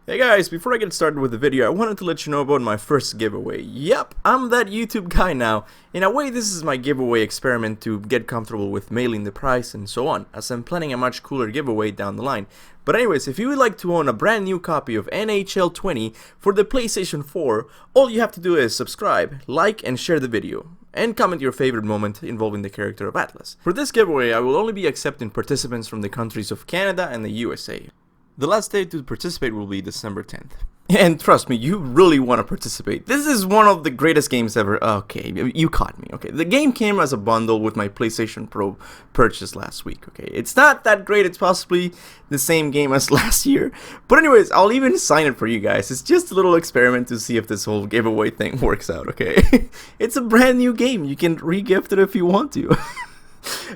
Hey guys, before I get started with the video, I wanted to let you know about my first giveaway. Yep, I'm that YouTube guy now. In a way, this is my giveaway experiment to get comfortable with mailing the prize and so on, as I'm planning a much cooler giveaway down the line. But anyways, if you would like to own a brand new copy of NHL 20 for the PlayStation 4, all you have to do is subscribe, like, and share the video. And comment your favorite moment involving the character of Atlas. For this giveaway, I will only be accepting participants from the countries of Canada and the USA. The last day to participate will be December 10th. And trust me, you really want to participate. This is one of the greatest games ever. Okay, you caught me. Okay, the game came as a bundle with my PlayStation Pro purchase last week. Okay, it's not that great. It's possibly the same game as last year. But anyways, I'll even sign it for you guys. It's just a little experiment to see if this whole giveaway thing works out, okay? It's a brand new game. You can re-gift it if you want to.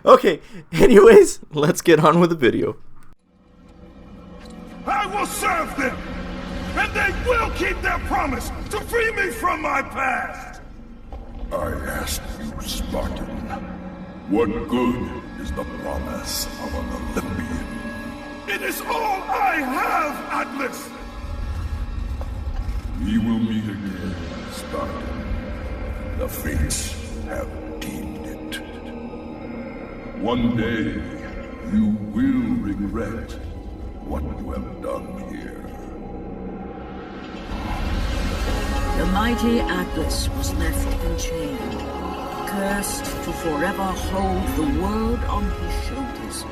Okay, anyways, let's get on with the video. I will serve them, and they will keep their promise to free me from my past! I ask you, Spartan, what good is the promise of an Olympian? It is all I have, Atlas! We will meet again, Spartan. The fates have deemed it. One day, you will regret what you have done here. The mighty Atlas was left enchained, cursed to forever hold the world on his shoulders.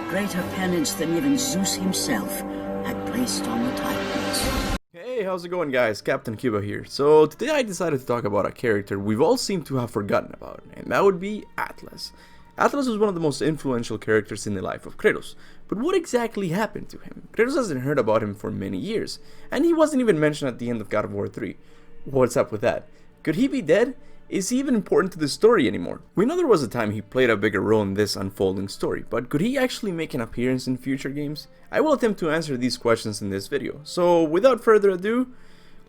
Greater penance than even Zeus himself had placed on the Titans. Hey, how's it going guys? Kaptain Kuba here. So today I decided to talk about a character we've all seemed to have forgotten about, and that would be Atlas. Atlas was one of the most influential characters in the life of Kratos, but what exactly happened to him? Kratos hasn't heard about him for many years, and he wasn't even mentioned at the end of God of War 3. What's up with that? Could he be dead? Is he even important to the story anymore? We know there was a time he played a bigger role in this unfolding story, but could he actually make an appearance in future games? I will attempt to answer these questions in this video, so without further ado,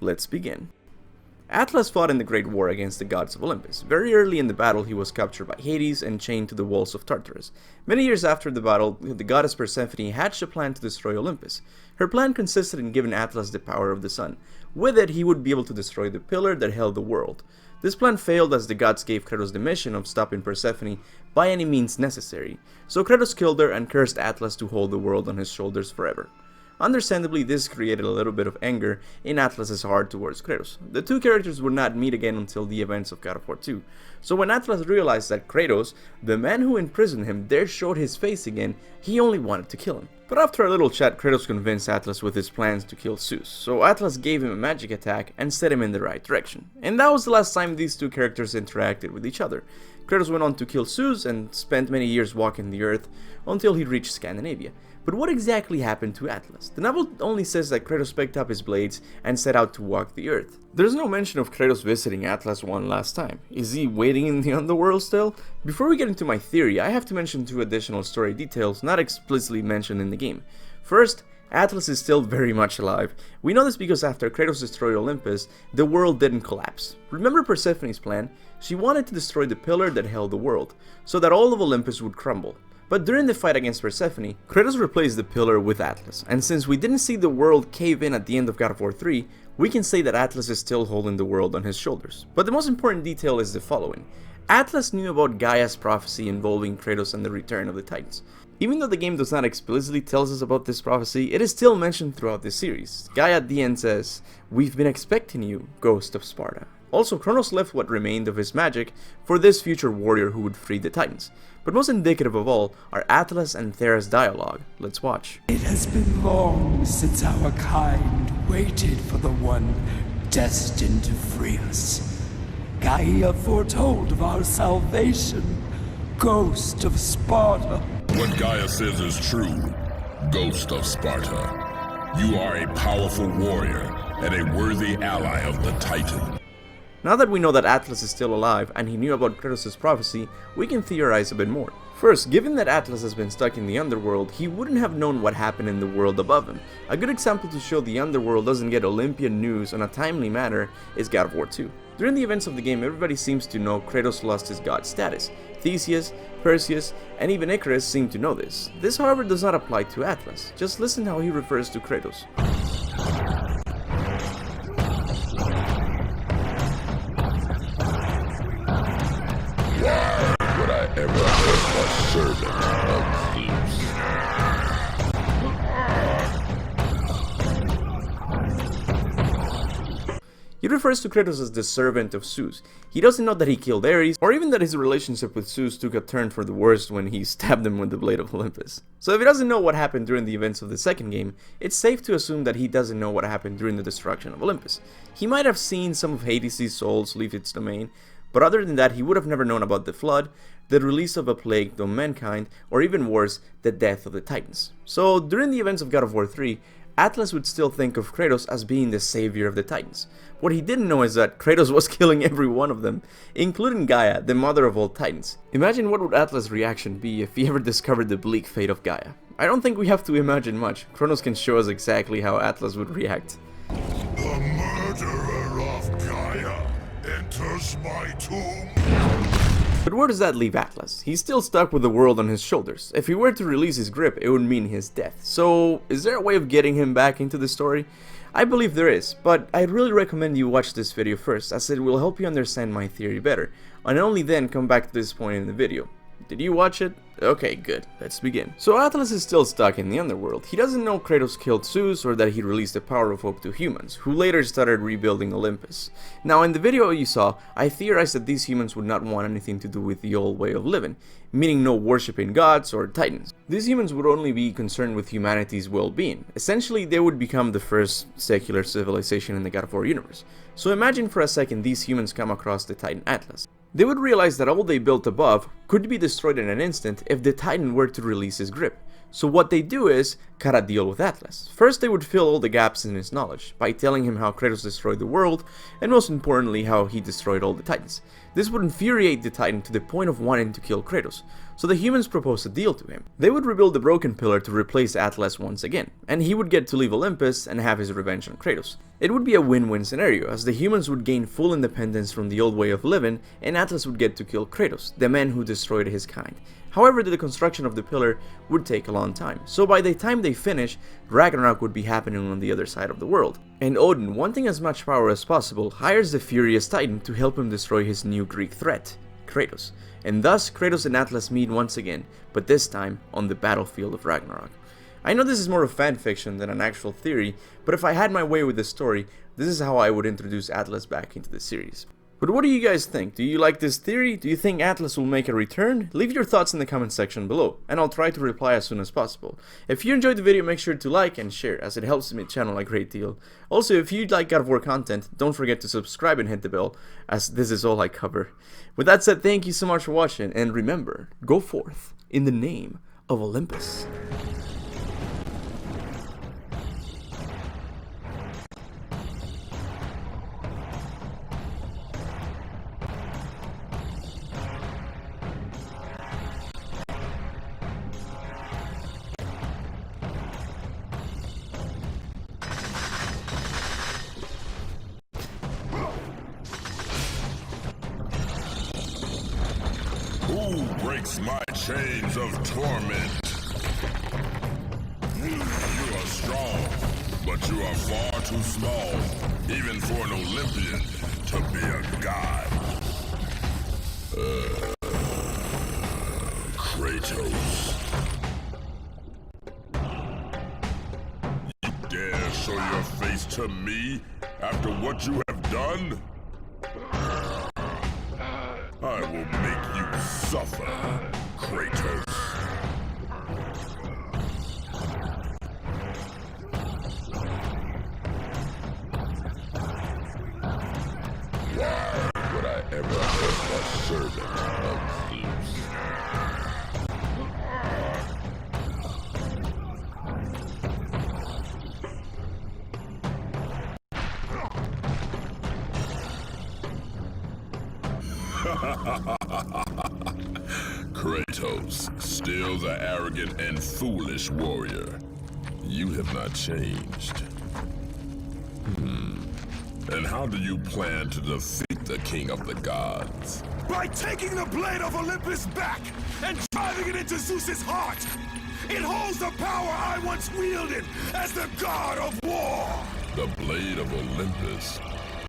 let's begin. Atlas fought in the Great War against the gods of Olympus. Very early in the battle he was captured by Hades and chained to the walls of Tartarus. Many years after the battle, the goddess Persephone hatched a plan to destroy Olympus. Her plan consisted in giving Atlas the power of the sun. With it, he would be able to destroy the pillar that held the world. This plan failed as the gods gave Kratos the mission of stopping Persephone by any means necessary. So Kratos killed her and cursed Atlas to hold the world on his shoulders forever. Understandably, this created a little bit of anger in Atlas's heart towards Kratos. The two characters would not meet again until the events of God of War 2. So when Atlas realized that Kratos, the man who imprisoned him, there showed his face again, he only wanted to kill him. But after a little chat, Kratos convinced Atlas with his plans to kill Zeus. So Atlas gave him a magic attack and set him in the right direction. And that was the last time these two characters interacted with each other. Kratos went on to kill Zeus and spent many years walking the earth until he reached Scandinavia. But what exactly happened to Atlas? The novel only says that Kratos picked up his blades and set out to walk the earth. There's no mention of Kratos visiting Atlas one last time. Is he waiting in the underworld still? Before we get into my theory, I have to mention two additional story details not explicitly mentioned in the game. First, Atlas is still very much alive. We know this because after Kratos destroyed Olympus, the world didn't collapse. Remember Persephone's plan? She wanted to destroy the pillar that held the world, so that all of Olympus would crumble. But during the fight against Persephone, Kratos replaced the pillar with Atlas, and since we didn't see the world cave in at the end of God of War 3, we can say that Atlas is still holding the world on his shoulders. But the most important detail is the following. Atlas knew about Gaia's prophecy involving Kratos and the return of the Titans. Even though the game does not explicitly tell us about this prophecy, it is still mentioned throughout the series. Gaia at the end says, "We've been expecting you, Ghost of Sparta." Also, Kronos left what remained of his magic for this future warrior who would free the Titans. But most indicative of all are Atlas and Thera's dialogue. Let's watch. It has been long since our kind waited for the one destined to free us. Gaia foretold of our salvation, Ghost of Sparta. What Gaia says is true, Ghost of Sparta. You are a powerful warrior and a worthy ally of the Titan. Now that we know that Atlas is still alive and he knew about Kratos' prophecy, we can theorize a bit more. First, given that Atlas has been stuck in the underworld, he wouldn't have known what happened in the world above him. A good example to show the underworld doesn't get Olympian news on a timely manner is God of War 2. During the events of the game, everybody seems to know Kratos lost his god status. Theseus, Perseus, and even Icarus seem to know this. This, however, does not apply to Atlas. Just listen how he refers to Kratos. a servant of Zeus. He refers to Kratos as the servant of Zeus. He doesn't know that he killed Ares, or even that his relationship with Zeus took a turn for the worst when he stabbed him with the blade of Olympus. So if he doesn't know what happened during the events of the second game, it's safe to assume that he doesn't know what happened during the destruction of Olympus. He might have seen some of Hades' souls leave its domain, but other than that he would have never known about the flood, the release of a plague on mankind, or even worse, the death of the Titans. So during the events of God of War 3, Atlas would still think of Kratos as being the savior of the Titans. What he didn't know is that Kratos was killing every one of them, including Gaia, the mother of all Titans. Imagine what would Atlas' reaction be if he ever discovered the bleak fate of Gaia. I don't think we have to imagine much. Kronos can show us exactly how Atlas would react. The murderer of Gaia enters my tomb. But where does that leave Atlas? He's still stuck with the world on his shoulders. If he were to release his grip, it would mean his death. So, is there a way of getting him back into the story? I believe there is, but I'd really recommend you watch this video first, as it will help you understand my theory better, and only then come back to this point in the video. Did you watch it? Okay, good. Let's begin. So Atlas is still stuck in the underworld. He doesn't know Kratos killed Zeus or that he released the power of hope to humans, who later started rebuilding Olympus. Now in the video you saw, I theorized that these humans would not want anything to do with the old way of living, meaning no worshipping gods or titans. These humans would only be concerned with humanity's well-being. Essentially, they would become the first secular civilization in the God of War universe. So imagine for a second these humans come across the Titan Atlas. They would realize that all they built above could be destroyed in an instant if the Titan were to release his grip. So what they do is cut a deal with Atlas. First they would fill all the gaps in his knowledge by telling him how Kratos destroyed the world, and most importantly how he destroyed all the Titans. This would infuriate the Titan to the point of wanting to kill Kratos, so the humans proposed a deal to him. They would rebuild the broken pillar to replace Atlas once again, and he would get to leave Olympus and have his revenge on Kratos. It would be a win-win scenario, as the humans would gain full independence from the old way of living, and Atlas would get to kill Kratos, the man who destroyed his kind. However, the construction of the pillar would take a long time, so by the time they finish, Ragnarok would be happening on the other side of the world. And Odin, wanting as much power as possible, hires the furious Titan to help him destroy his new Greek threat, Kratos. And thus, Kratos and Atlas meet once again, but this time on the battlefield of Ragnarok. I know this is more of fanfiction than an actual theory, but if I had my way with the story, this is how I would introduce Atlas back into the series. But what do you guys think? Do you like this theory? Do you think Atlas will make a return? Leave your thoughts in the comment section below, and I'll try to reply as soon as possible. If you enjoyed the video, make sure to like and share, as it helps my channel a great deal. Also, if you like God of War content, don't forget to subscribe and hit the bell, as this is all I cover. With that said, thank you so much for watching, and remember, go forth in the name of Olympus. Who breaks my chains of torment? You are strong, but you are far too small, even for an Olympian to be a god. Kratos. You dare show your face to me after what you have done? I will make you suffer, Kratos. Why would I ever hurt a servant of Zeus? Kratos, still the arrogant and foolish warrior. You have not changed. And how do you plan to defeat the king of the gods? By taking the blade of Olympus back and driving it into Zeus's heart! It holds the power I once wielded as the god of war! The blade of Olympus